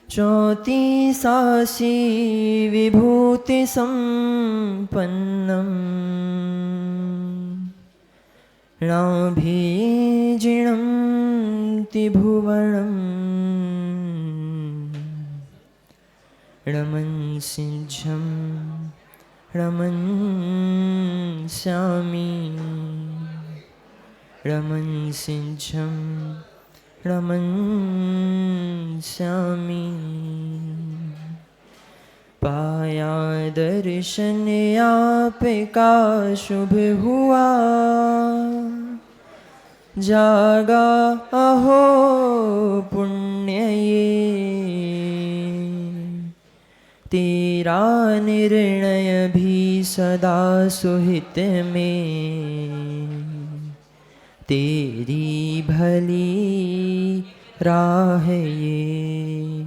चौतीसासी विभूति संपन्नम नाभिजिणं त्रिभुवनम् रमन्सिंहं रमन्स्यामि रमन्सिंहं रमन्स्यामि पाया दर्शन आपका शुभ हुआ जागा अहो पुण्य ये तेरा निर्णय भी सदा सुहित में तेरी भली राह ये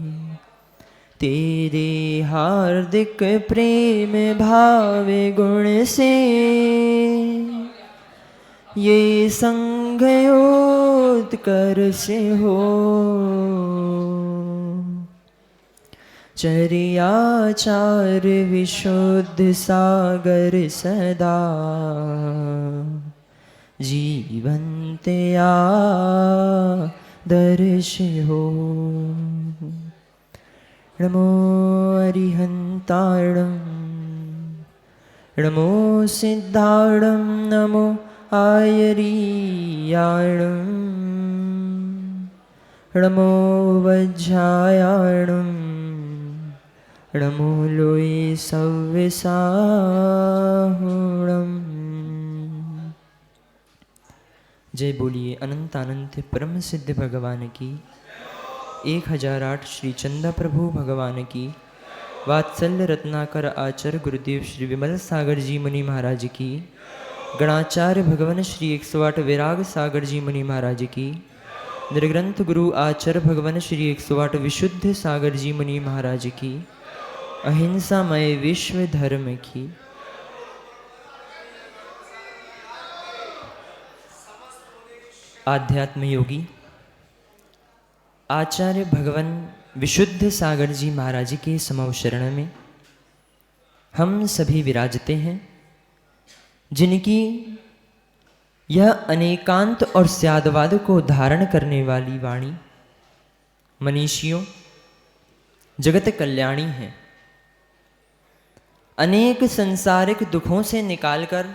तेरे हार्दिक प्रेम भाव गुण से ये संघयोत्कर्ष हो चर्याचार विशुद्ध सागर सदा जीवंतया दर्श हो नमो अरिहंताणं नमो सिद्धाणं नमो आयरीयाणं नमो वज्रायाणं नमो लोये सव्यसाहुणम्। जय बोलिए अनंत अनंत परम सिद्ध भगवान की 1008 श्री चंदा प्रभु भगवान की वात्सल्य रत्नाकर आचार्य गुरुदेव श्री विमल सागर जी मुनि महाराज की गणाचार्य भगवान श्री 108 विराग सागर जी मुनि महाराज की निर्ग्रंथ गुरु आचार्य भगवान श्री 108 विशुद्ध सागर जी मुनि महाराज की अहिंसामय विश्व धर्म की। आध्यात्म योगी आचार्य भगवान विशुद्ध सागर जी महाराज के समव शरण में हम सभी विराजते हैं, जिनकी यह अनेकांत और स्यादवाद को धारण करने वाली वाणी मनीषियों जगत कल्याणी है। अनेक संसारिक दुखों से निकालकर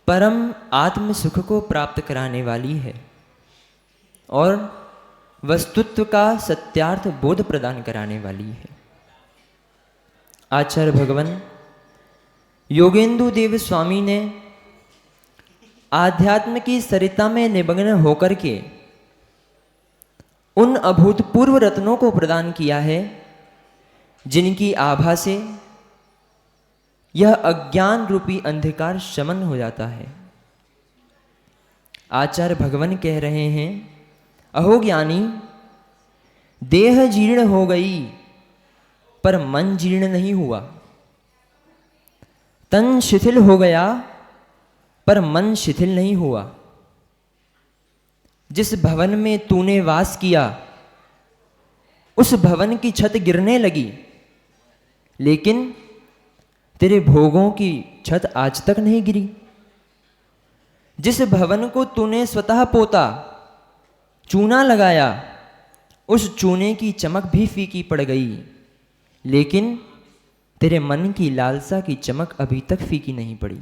परम आत्म सुख को प्राप्त कराने वाली है और वस्तुत्व का सत्यार्थ बोध प्रदान कराने वाली है। आचार्य भगवान योगेंदु देव स्वामी ने आध्यात्म की सरिता में निमग्न होकर के उन अभूतपूर्व रत्नों को प्रदान किया है, जिनकी आभा से यह अज्ञान रूपी अंधकार शमन हो जाता है। आचार्य भगवान कह रहे हैं, अहो ज्ञानी, देह जीर्ण हो गई पर मन जीर्ण नहीं हुआ, तन शिथिल हो गया पर मन शिथिल नहीं हुआ। जिस भवन में तूने वास किया उस भवन की छत गिरने लगी, लेकिन तेरे भोगों की छत आज तक नहीं गिरी। जिस भवन को तूने स्वतः पोता, चूना लगाया, उस चूने की चमक भी फीकी पड़ गई, लेकिन तेरे मन की लालसा की चमक अभी तक फीकी नहीं पड़ी।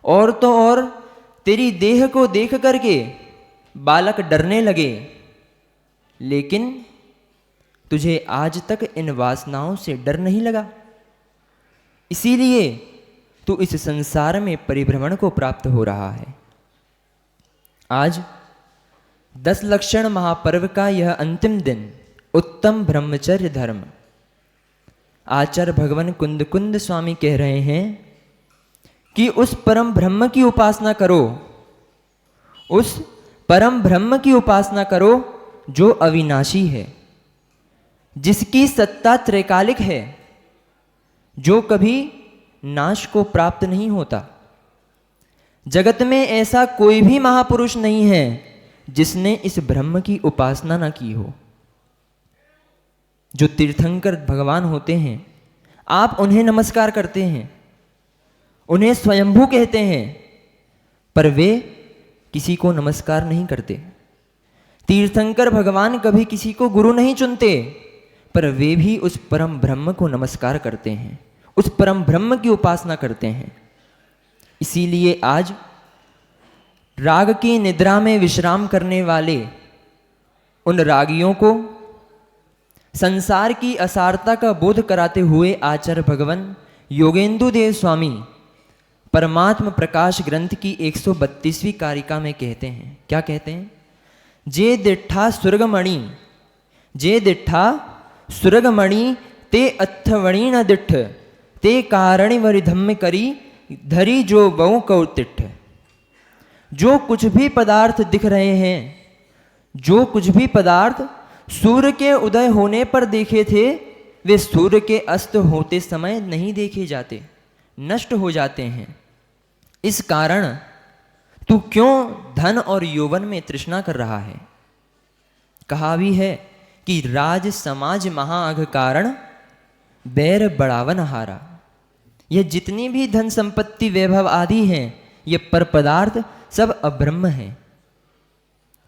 और तो और तेरी देह को देख करके बालक डरने लगे, लेकिन तुझे आज तक इन वासनाओं से डर नहीं लगा। इसीलिए तू इस संसार में परिभ्रमण को प्राप्त हो रहा है। आज 10 लक्षण महापर्व का यह अंतिम दिन, उत्तम ब्रह्मचर्य धर्म। आचार्य भगवान कुंद कुंद स्वामी कह रहे हैं कि उस परम ब्रह्म की उपासना करो, उस परम ब्रह्म की उपासना करो जो अविनाशी है, जिसकी सत्ता त्रैकालिक है, जो कभी नाश को प्राप्त नहीं होता। जगत में ऐसा कोई भी महापुरुष नहीं है जिसने इस ब्रह्म की उपासना न की हो। जो तीर्थंकर भगवान होते हैं, आप उन्हें नमस्कार करते हैं, उन्हें स्वयंभू कहते हैं, पर वे किसी को नमस्कार नहीं करते। तीर्थंकर भगवान कभी किसी को गुरु नहीं चुनते, पर वे भी उस परम ब्रह्म को नमस्कार करते हैं, उस परम ब्रह्म की उपासना करते हैं। इसीलिए आज राग की निद्रा में विश्राम करने वाले उन रागियों को संसार की असारता का बोध कराते हुए आचार्य भगवान योगेंदु देव स्वामी परमात्म प्रकाश ग्रंथ की 132वीं कारिका में कहते हैं, क्या कहते हैं? जे दिट्ठा सुरगमणि, जे दिट्ठा सुरगमणि ते अथवणी न दिट्ठ, ते कारणि वरिधम्म करी धरी जो बहु कौतिठ। जो कुछ भी पदार्थ दिख रहे हैं, जो कुछ भी पदार्थ सूर्य के उदय होने पर देखे थे, वे सूर्य के अस्त होते समय नहीं देखे जाते, नष्ट हो जाते हैं। इस कारण तू क्यों धन और यौवन में तृष्णा कर रहा है? कहा भी है कि राज समाज महाअघ कारण बैर बढ़ावन हारा। यह जितनी भी धन संपत्ति वैभव आदि हैं, ये पर पदार्थ सब अब्रह्म हैं,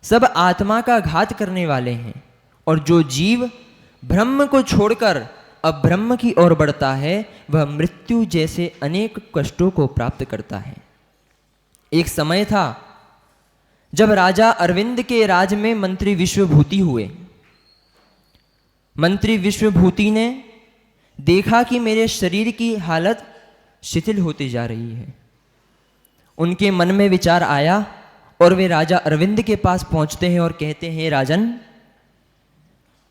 सब आत्मा का घात करने वाले हैं। और जो जीव ब्रह्म को छोड़कर अब्रह्म की ओर बढ़ता है, वह मृत्यु जैसे अनेक कष्टों को प्राप्त करता है। एक समय था जब राजा अरविंद के राज में मंत्री विश्वभूति हुए। मंत्री विश्वभूति ने देखा कि मेरे शरीर की हालत शिथिल होती जा रही है। उनके मन में विचार आया और वे राजा अरविंद के पास पहुंचते हैं और कहते हैं, राजन,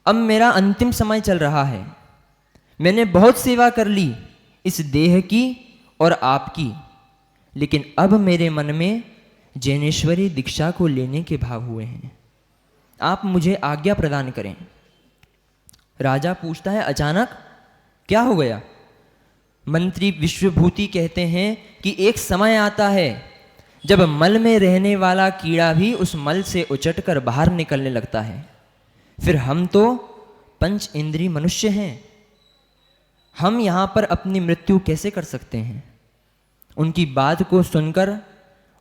अब मेरा अंतिम समय चल रहा है। मैंने बहुत सेवा कर ली इस देह की और आपकी, लेकिन अब मेरे मन में जैनेश्वरी दीक्षा को लेने के भाव हुए हैं। आप मुझे आज्ञा प्रदान करें। राजा पूछता है, अचानक क्या हो गया? मंत्री विश्वभूति कहते हैं कि एक समय आता है जब मल में रहने वाला कीड़ा भी उस मल से उचटकर बाहर निकलने लगता है। फिर हम तो पंच इंद्रिय मनुष्य हैं, हम यहाँ पर अपनी मृत्यु कैसे कर सकते हैं? उनकी बात को सुनकर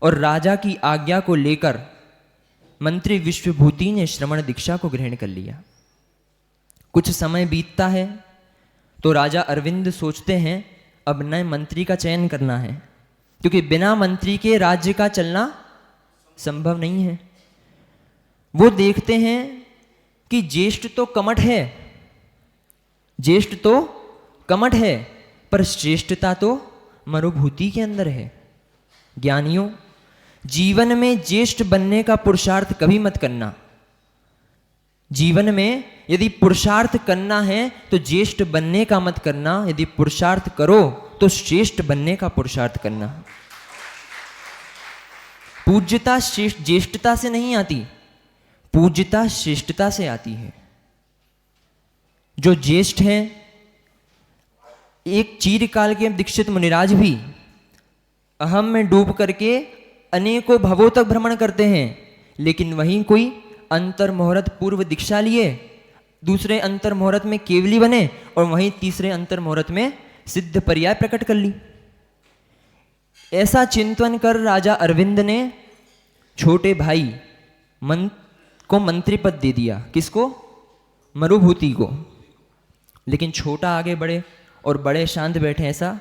और राजा की आज्ञा को लेकर मंत्री विश्वभूति ने श्रवण दीक्षा को ग्रहण कर लिया। कुछ समय बीतता है तो राजा अरविंद सोचते हैं, अब नए मंत्री का चयन करना है, क्योंकि बिना मंत्री के राज्य का चलना संभव नहीं है। वो देखते हैं कि ज्येष्ठ तो कमठ है, ज्येष्ठ तो कमठ है, पर श्रेष्ठता तो मरुभूति के अंदर है। ज्ञानियों, जीवन में ज्येष्ठ बनने का पुरुषार्थ कभी मत करना। जीवन में यदि पुरुषार्थ करना है तो ज्येष्ठ बनने का मत करना, यदि पुरुषार्थ करो तो श्रेष्ठ बनने का पुरुषार्थ करना। पूज्यता ज्येष्ठता से नहीं आती, पूज्यता श्रेष्ठता से आती है। जो ज्येष्ठ हैं, एक चिरकाल के दीक्षित मुनिराज भी अहम में डूब करके अनेकों भवों तक भ्रमण करते हैं, लेकिन वहीं कोई अंतर मुहूर्त पूर्व दीक्षा लिए, दूसरे अंतर मुहूर्त में केवली बने और वहीं तीसरे अंतर मुहूर्त में सिद्ध पर्याय प्रकट कर ली। ऐसा चिंतन कर राजा अरविंद ने छोटे भाई को मंत्री पद दे दिया। किसको? मरुभूति को। लेकिन छोटा आगे बढ़े और बड़े शांत बैठे, ऐसा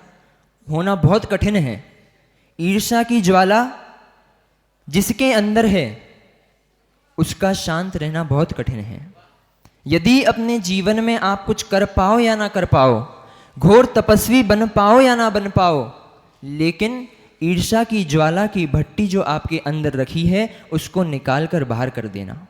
होना बहुत कठिन है। ईर्ष्या की ज्वाला जिसके अंदर है उसका शांत रहना बहुत कठिन है। यदि अपने जीवन में आप कुछ कर पाओ या ना कर पाओ, घोर तपस्वी बन पाओ या ना बन पाओ, लेकिन ईर्ष्या की ज्वाला की भट्टी जो आपके अंदर रखी है उसको निकाल कर बाहर कर देना।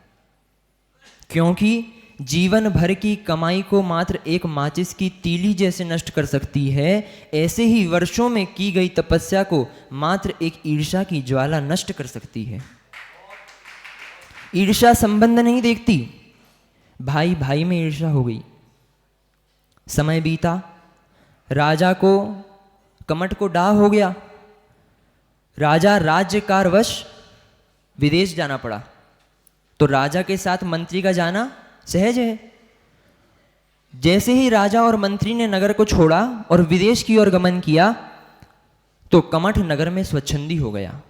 क्योंकि जीवन भर की कमाई को मात्र एक माचिस की तीली जैसे नष्ट कर सकती है, ऐसे ही वर्षों में की गई तपस्या को मात्र एक ईर्ष्या की ज्वाला नष्ट कर सकती है। ईर्ष्या संबंध नहीं देखती। भाई भाई में ईर्ष्या हो गई। समय बीता, राजा को कमट को डाह हो गया। राजा राज्य कारवश विदेश जाना पड़ा, तो राजा के साथ मंत्री का जाना सहज है। जैसे ही राजा और मंत्री ने नगर को छोड़ा और विदेश की ओर गमन किया तो कमठ नगर में स्वच्छंदी हो गया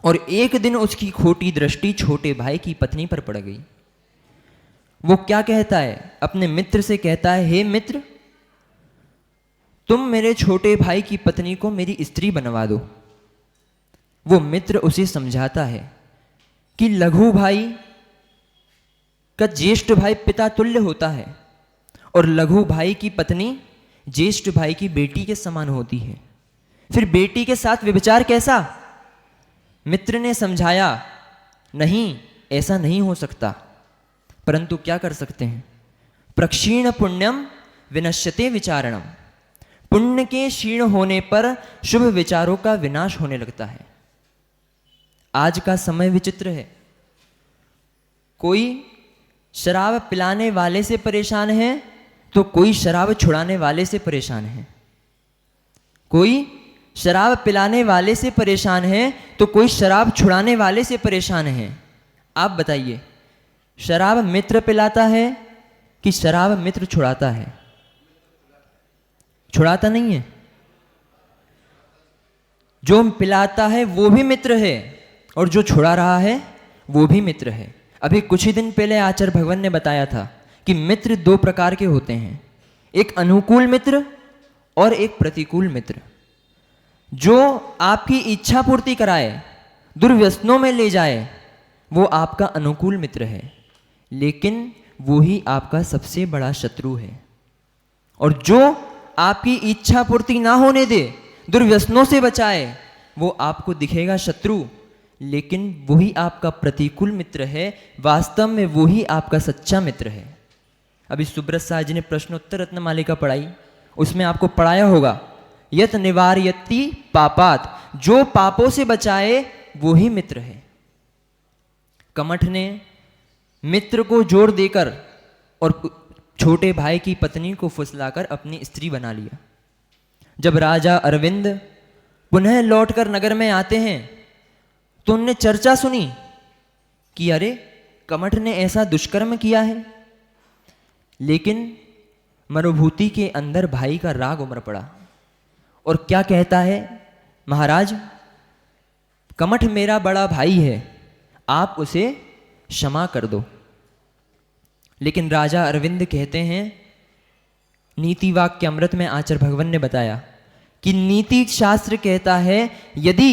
और एक दिन उसकी खोटी दृष्टि छोटे भाई की पत्नी पर पड़ गई। वो क्या कहता है, अपने मित्र से कहता है, हे मित्र, तुम मेरे छोटे भाई की पत्नी को मेरी स्त्री बनवा दो। वो मित्र उसे समझाता है कि लघु भाई का ज्येष्ठ भाई पिता तुल्य होता है और लघु भाई की पत्नी ज्येष्ठ भाई की बेटी के समान होती है, फिर बेटी के साथ व्यभिचार कैसा? मित्र ने समझाया, नहीं, ऐसा नहीं हो सकता, परंतु क्या कर सकते हैं, प्रक्षीण पुण्यम विनश्यते विचारणम। पुण्य के क्षीण होने पर शुभ विचारों का विनाश होने लगता है। आज का समय विचित्र है। कोई शराब पिलाने वाले से परेशान है तो कोई शराब छुड़ाने वाले से परेशान है। कोई शराब पिलाने वाले से परेशान है तो कोई शराब छुड़ाने वाले से परेशान है। आप बताइए, शराब मित्र पिलाता है कि शराब मित्र छुड़ाता है? छुड़ाता नहीं है। जो पिलाता है वो भी मित्र है और जो छुड़ा रहा है वो भी मित्र है। अभी कुछ ही दिन पहले आचार्य भगवान ने बताया था कि मित्र दो प्रकार के होते हैं, एक अनुकूल मित्र और एक प्रतिकूल मित्र। जो आपकी इच्छा पूर्ति कराए, दुर्व्यसनों में ले जाए, वो आपका अनुकूल मित्र है, लेकिन वो ही आपका सबसे बड़ा शत्रु है। और जो आपकी इच्छा पूर्ति ना होने दे, दुर्व्यसनों से बचाए, वो आपको दिखेगा शत्रु, लेकिन वही आपका प्रतिकूल मित्र है। वास्तव में वही आपका सच्चा मित्र है। अभी सुब्रत साह जी ने प्रश्नोत्तर रत्नमालिका पढ़ाई, उसमें आपको पढ़ाया होगा, यत निवारयति पापात, जो पापों से बचाए वो ही मित्र है। कमठ ने मित्र को जोर देकर और छोटे भाई की पत्नी को फुसलाकर अपनी स्त्री बना लिया। जब राजा अरविंद पुनः लौटकर नगर में आते हैं तो उनने चर्चा सुनी कि अरे, कमठ ने ऐसा दुष्कर्म किया है। लेकिन मरुभूति के अंदर भाई का राग उमड़ पड़ा और क्या कहता है, महाराज, कमठ मेरा बड़ा भाई है, आप उसे क्षमा कर दो। लेकिन राजा अरविंद कहते हैं, नीति वाक्य अमृत में आचार्य भगवान ने बताया कि नीति शास्त्र कहता है, यदि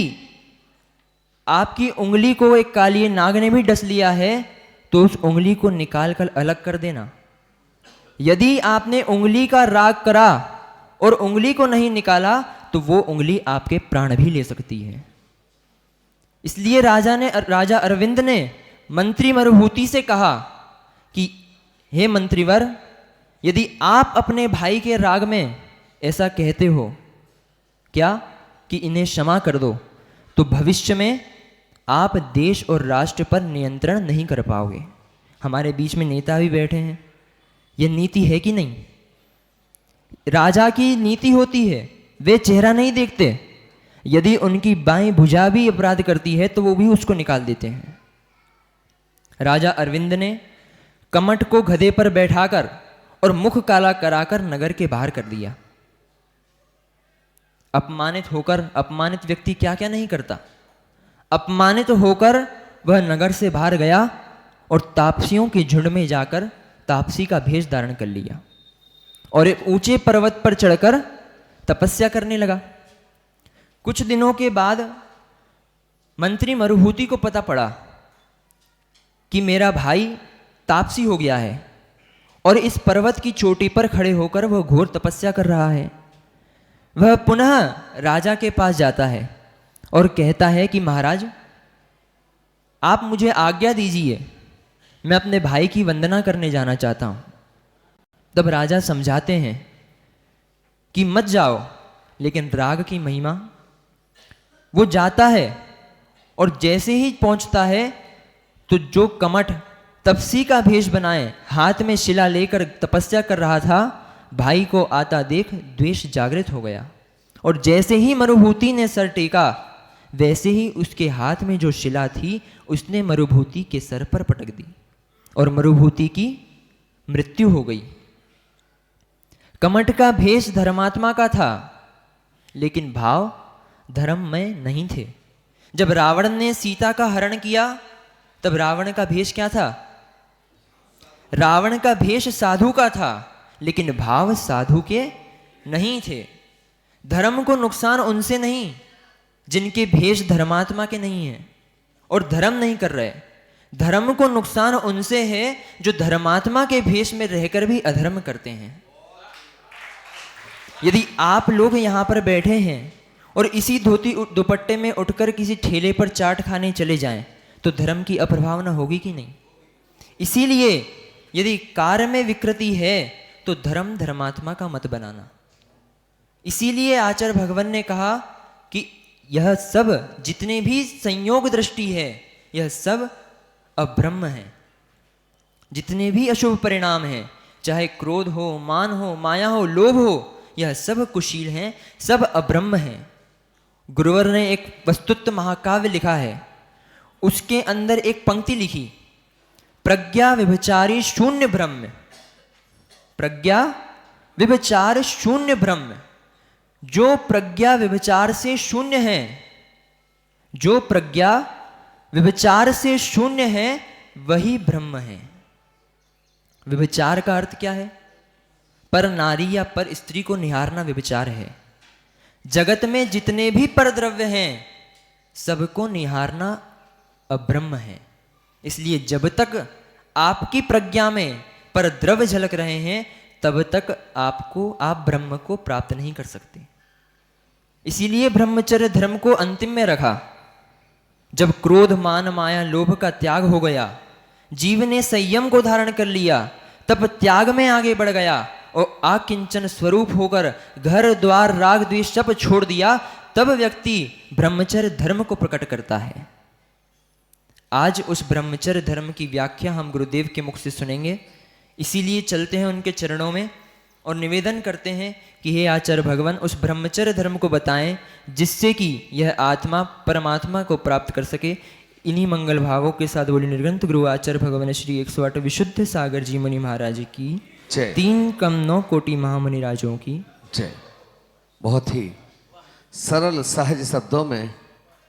आपकी उंगली को एक काली नाग ने भी डस लिया है तो उस उंगली को निकाल कर अलग कर देना। यदि आपने उंगली का राग करा और उंगली को नहीं निकाला तो वो उंगली आपके प्राण भी ले सकती है। इसलिए राजा अरविंद ने मंत्री मरुभूति से कहा कि हे मंत्रीवर, यदि आप अपने भाई के राग में ऐसा कहते हो क्या कि इन्हें क्षमा कर दो, तो भविष्य में आप देश और राष्ट्र पर नियंत्रण नहीं कर पाओगे। हमारे बीच में नेता भी बैठे हैं, यह नीति है कि नहीं? राजा की नीति होती है, वे चेहरा नहीं देखते। यदि उनकी बाएं भुजा भी अपराध करती है तो वो भी उसको निकाल देते हैं। राजा अरविंद ने कमठ को गधे पर बैठाकर और मुख काला कराकर नगर के बाहर कर दिया। अपमानित होकर अपमानित व्यक्ति क्या क्या नहीं करता। अपमानित होकर वह नगर से बाहर गया और तापसियों के झुंड में जाकर तापसी का भेष धारण कर लिया और एक ऊंचे पर्वत पर चढ़कर तपस्या करने लगा। कुछ दिनों के बाद मंत्री मरुभूति को पता पड़ा कि मेरा भाई तापसी हो गया है और इस पर्वत की चोटी पर खड़े होकर वह घोर तपस्या कर रहा है। वह पुनः राजा के पास जाता है और कहता है कि महाराज, आप मुझे आज्ञा दीजिए, मैं अपने भाई की वंदना करने जाना चाहता हूं। तब राजा समझाते हैं कि मत जाओ, लेकिन राग की महिमा। वो जाता है और जैसे ही पहुंचता है तो जो कमठ तपसी का भेष बनाए हाथ में शिला लेकर तपस्या कर रहा था, भाई को आता देख द्वेष जागृत हो गया और जैसे ही मरुभूति ने सर टेका, वैसे ही उसके हाथ में जो शिला थी उसने मरुभूति के सर पर पटक दी और मरुभूति की मृत्यु हो गई। कमठ का भेष धर्मात्मा का था, लेकिन भाव धर्म में नहीं थे। जब रावण ने सीता का हरण किया, तब रावण का भेष क्या था? रावण का भेष साधु का था, लेकिन भाव साधु के नहीं थे। धर्म को नुकसान उनसे नहीं जिनके भेष धर्मात्मा के नहीं है और धर्म नहीं कर रहे। धर्म को नुकसान उनसे है जो धर्मात्मा के भेष में रहकर भी अधर्म करते हैं। यदि आप लोग यहां पर बैठे हैं और इसी धोती दुपट्टे में उठकर किसी ठेले पर चाट खाने चले जाएं, तो धर्म की अप्रभावना होगी कि नहीं? इसीलिए यदि कार्य में विकृति है तो धर्म धर्मात्मा का मत बनाना। इसीलिए आचार्य भगवान ने कहा कि यह सब जितने भी संयोग दृष्टि है, यह सब अब्रह्म है। जितने भी अशुभ परिणाम हैं, चाहे क्रोध हो, मान हो, माया हो, लोभ हो, यह सब कुशील हैं, सब अब्रह्म हैं। गुरुवर ने एक वस्तुत्व महाकाव्य लिखा है, उसके अंदर एक पंक्ति लिखी, प्रज्ञा विभचारी शून्य ब्रह्म। प्रज्ञा विभचार शून्य ब्रह्म। जो प्रज्ञा विभचार से शून्य है, जो प्रज्ञा विभचार से शून्य है, वही ब्रह्म है। विभचार का अर्थ क्या है? पर नारी या पर स्त्री को निहारना विभचार है। जगत में जितने भी परद्रव्य हैं, सबको निहारना अब्रह्म है। इसलिए जब तक आपकी प्रज्ञा में परद्रव्य झलक रहे हैं, तब तक आप ब्रह्म को प्राप्त नहीं कर सकते। इसीलिए ब्रह्मचर्य धर्म को अंतिम में रखा। जब क्रोध, मान, माया, लोभ का त्याग हो गया, जीव ने संयम को धारण कर लिया, तब त्याग में आगे बढ़ गया और आकिंचन स्वरूप होकर घर द्वार राग द्वेष सब छोड़ दिया, तब व्यक्ति ब्रह्मचर्य धर्म को प्रकट करता है। आज उस ब्रह्मचर्य धर्म की व्याख्या हम गुरुदेव के मुख से सुनेंगे। इसीलिए चलते हैं उनके चरणों में और निवेदन करते हैं कि हे आचार्य भगवान, उस ब्रह्मचर्य धर्म को बताएं जिससे कि यह आत्मा परमात्मा को प्राप्त कर सके। इन्हीं मंगल भावों के साथ बोली निर्गंत गुरु आचार्य भगवान श्री 108 विशुद्ध सागर जी मुनि महाराज की जय। 3 कम 9 कोटि महामुनि राजों की जय। बहुत ही सरल सहज शब्दों में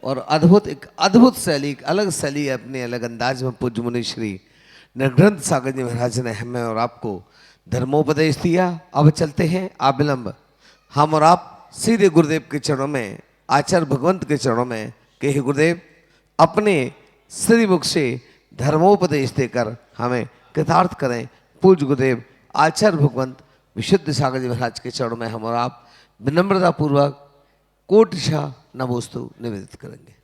और अद्भुत, एक अद्भुत शैली, एक अलग शैली, अपने अलग अंदाज में पूज्य मुनि श्री निर्ग्रंथ सागर जी महाराज ने हमें और आपको धर्मोपदेश दिया। अब चलते हैं अविलंब हम और आप सीधे गुरुदेव के चरणों में, आचार्य भगवंत के चरणों में कि हे गुरुदेव, अपने श्रीमुख से धर्मोपदेश देकर हमें कृतार्थ करें। पूज्य गुरुदेव आचार्य भगवंत विशुद्ध सागर जी महाराज के चरणों में हम और आप विनम्रता पूर्वक कोटिशा नमोस्तु निवेदित करेंगे।